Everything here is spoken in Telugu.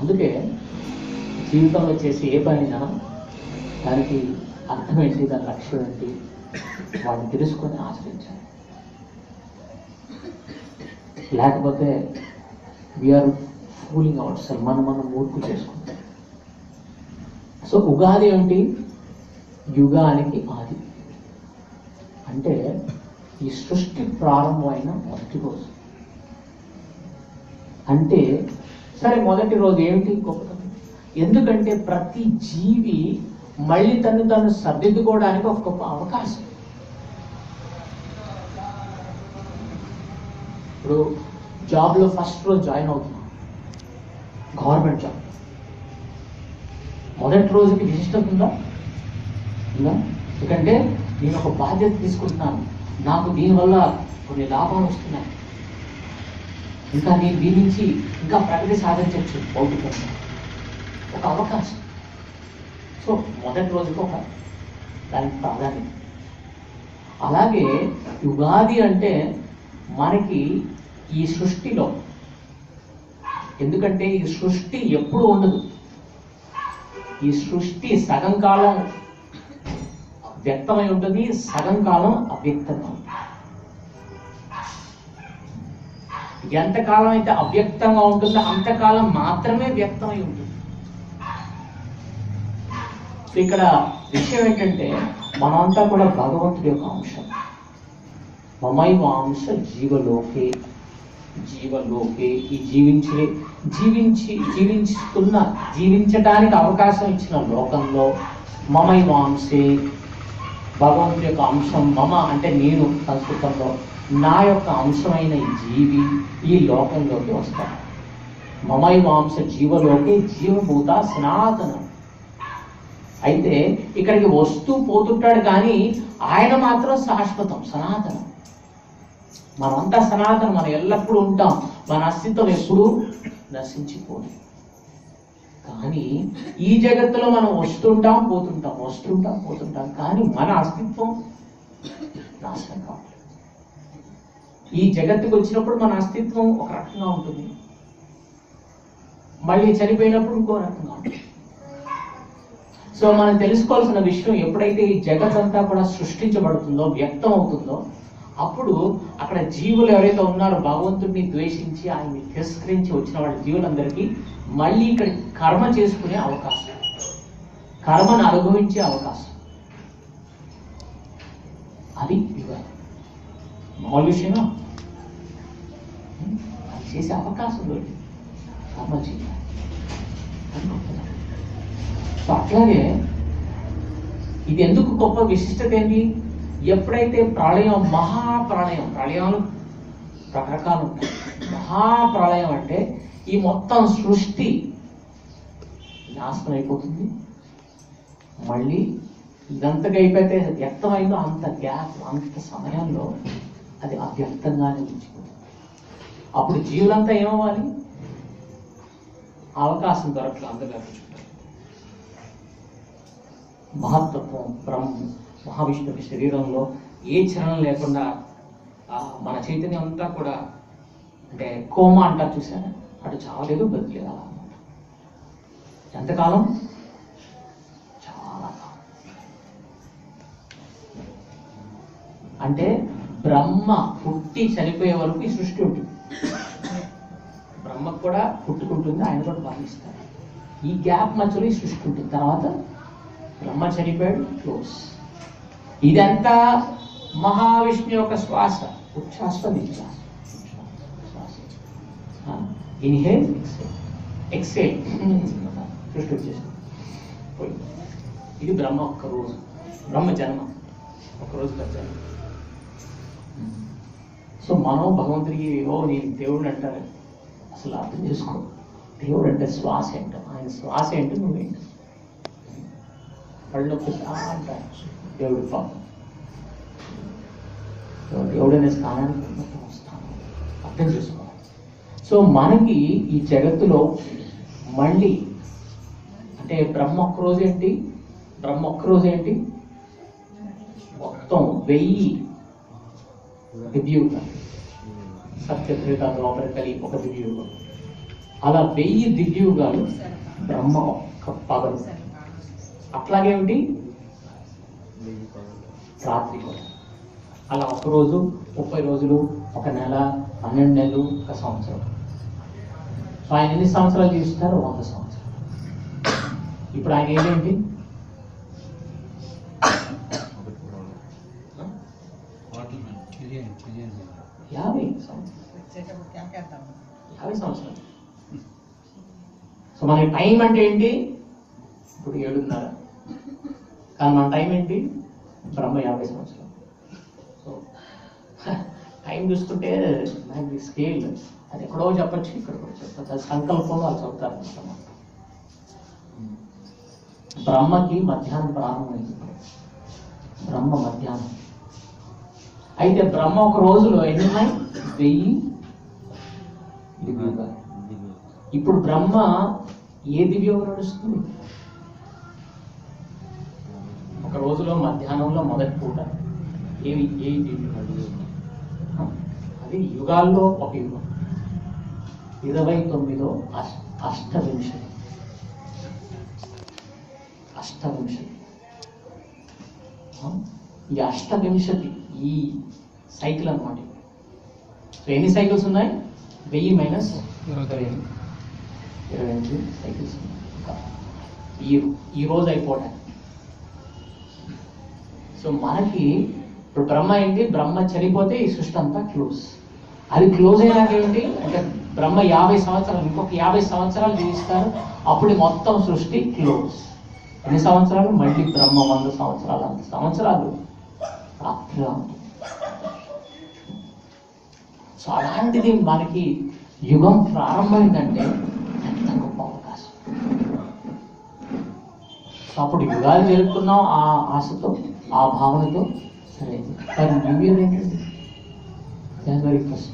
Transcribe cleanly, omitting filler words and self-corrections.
అందుకే జీవితంలో చేసే ఏ పనైనా దానికి అర్థం ఏంటి, దాని లక్ష్యం ఏంటి, వాటిని తెలుసుకొని ఆచరించాలి. లేకపోతే వీఆర్ ఫూలింగ్ అవుట్ సెల్, మనం మూర్ఖు చేసుకుంటాం. సో ఉగాది ఏంటి? యుగానికి ఆది. అంటే ఈ సృష్టి ప్రారంభమైన మొదటి రోజు. అంటే సరే, మొదటి రోజు ఏమిటి గొప్పతనం? ఎందుకంటే ప్రతి జీవి మళ్ళీ తను సర్దిద్దుకోవడానికి ఒక గొప్ప అవకాశం. ఇప్పుడు జాబ్లో ఫస్ట్ రోజు జాయిన్ అవుతున్నాం, గవర్నమెంట్ జాబ్. మొదటి రోజుకి విశిష్టత ఉందా? ఎందుకంటే నేను ఒక బాధ్యత తీసుకుంటున్నాను, నాకు దీనివల్ల కొన్ని లాభాలు వస్తున్నాయి, ఇంకా నేను దీని నుంచి ఇంకా ప్రగతి సాధించవచ్చు, భౌతికంగా ఒక అవకాశం. సో మొదటి రోజుకి ఒక దానికి ప్రాధాన్యత. అలాగే యుగాది అంటే మనకి ఈ సృష్టిలో, ఎందుకంటే ఈ సృష్టి ఎప్పుడు ఉండదు, ఈ సృష్టి సగం కాలం వ్యక్తమై ఉంటుంది, సగం కాలం అవ్యక్తంగా ఉంటుంది. ఎంతకాలం అయితే అవ్యక్తంగా ఉంటుందో అంతకాలం మాత్రమే వ్యక్తమై ఉంటుంది. ఇక్కడ విషయం ఏంటంటే మనమంతా కూడా భగవంతుడి యొక్క అంశం. మమైవాంశ జీవలోకే, జీవలోకే ఈ జీవించడానికి అవకాశం ఇచ్చిన లోకంలో మమైవాంశే, భగవంతుడి యొక్క అంశం. మమ అంటే నేను, సంస్కృతంలో నా యొక్క అంశమైన ఈ జీవి ఈ లోకంలోకి వస్తాడు. మమైవాంశ జీవలోకే జీవభూత సనాతనం. అయితే ఇక్కడికి వస్తూ పోతుంటాడు, కానీ ఆయన మాత్రం శాశ్వతం, సనాతనం. మనమంతా సనాతనం, మనం ఎల్లప్పుడూ ఉంటాం, మన అస్తిత్వం ఎప్పుడూ నశించిపోదు. కానీ ఈ జగత్తులో మనం వస్తుంటాం పోతుంటాం, కానీ మన అస్తిత్వం నాశనం కావాలి. ఈ జగత్తుకు వచ్చినప్పుడు మన అస్తిత్వం ఒక రకంగా ఉంటుంది, మళ్ళీ చనిపోయినప్పుడు ఇంకో రకంగా ఉంటుంది. సో మనం తెలుసుకోవాల్సిన విషయం, ఎప్పుడైతే ఈ జగత్ అంతా కూడా సృష్టించబడుతుందో, వ్యక్తం అవుతుందో, అప్పుడు అక్కడ జీవులు ఎవరైతే ఉన్నారో భగవంతుడిని ద్వేషించి ఆయన్ని తిరస్కరించి వచ్చిన వాళ్ళ జీవులందరికీ మళ్ళీ ఇక్కడ కర్మ చేసుకునే అవకాశం, కర్మను అనుభవించే అవకాశం. అది యుగాది. మామూలు విషయమా? అది చేసే అవకాశం దొరికింది, కర్మ చేయాలి. సో అట్లాగే ఇది ఎందుకు గొప్ప విశిష్టత ఏంటి? ఎప్పుడైతే ప్రళయం, మహాప్రళయం, ప్రళయాలు రకరకాలు ఉంటాయి. మహాప్రళయం అంటే ఈ మొత్తం సృష్టి నాశనం అయిపోతుంది, మళ్ళీ ఇదంతగా అయిపోతే వ్యక్తమైందో అంత గ్యాప్, అంత సమయంలో అది అవ్యక్తంగానే ఉంచిపోతుంది. అప్పుడు జీవులంతా ఏమవ్వాలి? అవకాశం దొరకలేదు, అంతగా కూర్చుంటారు. మహత్తత్వం బ్రహ్మ మహావిష్ణువుకి శరీరంలో ఏ చలనం లేకుండా మన చైతన్యం అంతా కూడా, అంటే కోమా అంటారు చూసారా, అటు చావలేదు బతిలేదు అలా అన్నమాట. ఎంతకాలం? చాలా కాలం. అంటే బ్రహ్మ పుట్టి చనిపోయే వరకు ఈ సృష్టి ఉంటుంది. బ్రహ్మకు కూడా పుట్టుకుంటుంది, ఆయన కూడా భావిస్తారు. ఈ గ్యాప్ మధ్యలో ఈ సృష్టి ఉంటుంది. తర్వాత బ్రహ్మ చనిపోయాడు, క్లోజ్. ఇదంతా మహావిష్ణు యొక్క శ్వాస, ఉచ్ఛ్వాస నిశ్వాస, ఇన్హేల్ ఎక్సేల్, సృష్టి వచ్చేసింది. ఇది బ్రహ్మ ఒక్క రోజు, బ్రహ్మ జన్మ ఒక్కరోజు జన్మ. సో మనం భగవంతుడికి నేను దేవుడు అంటారు, అసలు అర్థం చేసుకో. దేవుడు అంటే శ్వాస ఏంటో, ఆయన శ్వాస ఏంటో నువ్వేంటి. కళ్ళు అంటారు దేవుడి పాపం, దేవుడనే స్థానానికి మొత్తం వస్తాను, అర్థం చేసుకోవాలి. సో మనకి ఈ జగత్తులో మళ్ళీ అంటే బ్రహ్మ ఒక్కరోజు ఏంటి, మొత్తం 1000 దివ్యయుగాలు, సత్యత్రేత ద్వాపర కలిగి ఒక దివ్యయుగం. అలా 1000 దివ్యయుగాలు బ్రహ్మ ఒక్క పగలు. అట్లాగేమిటి రాత్రి కూడా. అలా ఒక రోజు 30 రోజులు, ఒక నెల, 12 నెలలు, ఒక సంవత్సరం. సో ఆయన ఎన్ని సంవత్సరాలు జీవిస్తారు? 100 సంవత్సరాలు. ఇప్పుడు ఆయన ఏంటి? 50 సంవత్సరాలు. సో మన టైం అంటే ఏంటి? ఇప్పుడు 7:30. కానీ మన టైం ఏంటి? బ్రహ్మ 50 సంవత్సరాలు. సో టైం చూస్తుంటే నాకు స్కేల్ అది ఎక్కడో చెప్పచ్చు, ఇక్కడ కూడా చెప్పచ్చు. అది సంకల్పంలో వాళ్ళు చెప్తారు. బ్రహ్మకి మధ్యాహ్నం ప్రారంభమైంది. బ్రహ్మ మధ్యాహ్నం. అయితే బ్రహ్మ ఒక రోజులో ఎన్ని ఉన్నాయి? 1000 దివ్యయుగాలు. ఇప్పుడు బ్రహ్మ ఏ దివ్యయుగం నడుస్తుంది? ఒక రోజులో మధ్యాహ్నంలో మొదటి పూట ఏ దివ్యయుగం? అది యుగాల్లో ఒక యుగం. 29వ అష్టవింశతి. ఈ అష్టవింశతి ఈ సైకిల్ అన్నమాట. సో ఎన్ని సైకిల్స్ ఉన్నాయి? 1000 మైనస్ 28 సైకిల్స్ ఉన్నాయి ఈ రోజు అయిపోవడానికి. సో మనకి ఇప్పుడు బ్రహ్మ ఏంటి? బ్రహ్మ చనిపోతే ఈ సృష్టి అంతా క్లోజ్. అది క్లోజ్ అయినాక ఏంటి అంటే బ్రహ్మ 50 సంవత్సరాలు, ఇంకొక 50 సంవత్సరాలు జీవిస్తారు. అప్పుడు మొత్తం సృష్టి క్లోజ్. ఎన్ని సంవత్సరాలు? మళ్ళీ బ్రహ్మ 100 సంవత్సరాలు. అంత సంవత్సరాలు రాత్రిగా ఉంటుంది. సో అలాంటిది మనకి యుగం ప్రారంభమైందంటే ఎంత గొప్ప అవకాశం. సో అప్పుడు యుగాలు జరుపుకున్నాం ఆ ఆశతో, ఆ భావనతో. సరే, మరి న్యూ ఇయర్ ఏంటండి? January 1st.